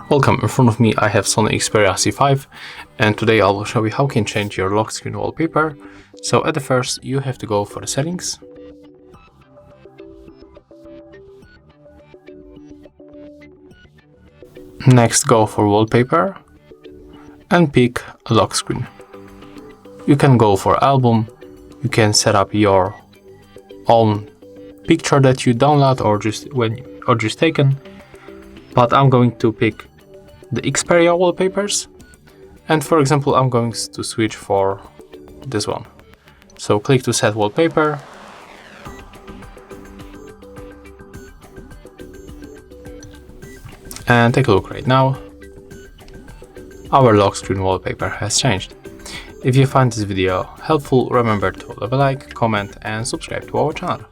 Welcome, in front of me I have SONY Xperia C5, and today I will show you how you can change your lock screen wallpaper. So at the first you have to go for the settings. Next go for wallpaper and pick a lock screen. You can go for album, you can set up your own picture that you download or just taken, but I'm going to pick the Xperia wallpapers, and for example I'm going to switch for this one. So click to set wallpaper, and take a look right now. Our lock screen wallpaper has changed. If you find this video helpful, remember to leave a like, comment and subscribe to our channel.